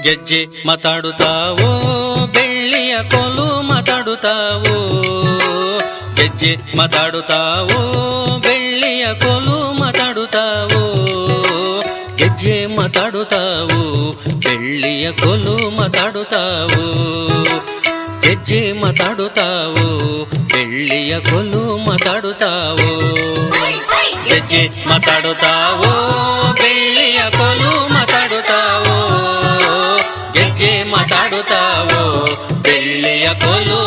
ಗೆಜ್ಜೆ ಮಾತಾಡುತ್ತಾವೋ ಬೆಳ್ಳಿಯ ಕೋಲು ಮಾತಾಡುತ್ತಾವೋ ಗೆಜ್ಜೆ ಮಾತಾಡುತ್ತಾವೋ ಬೆಳ್ಳಿಯ ಕೋಲು ಮಾತಾಡುತ್ತಾವೋ ಗೆಜ್ಜೆ ಮಾತಾಡುತ್ತಾವೋ ಬೆಳ್ಳಿಯ ಕೋಲು ಮಾತಾಡುತ್ತಾವೋ ಗೆಜ್ಜೆ ಮಾತಾಡುತ್ತಾವೋ ಬೆಳ್ಳಿಯ ಕೋಲು ಮಾತಾಡುತ್ತಾವೋ ಗೆಜ್ಜೆ ಮಾತಾಡುತ್ತಾವೋ ಬೆಳ್ಳಿಯ ಕೋಲು ಮಾತಾಡುತ್ತಾವೋ ಗೆಜ್ಜೆ ಮಾತಾಡುತ್ತಾವೋ ಬೆಳ್ಳಿಯ ಕೋಲು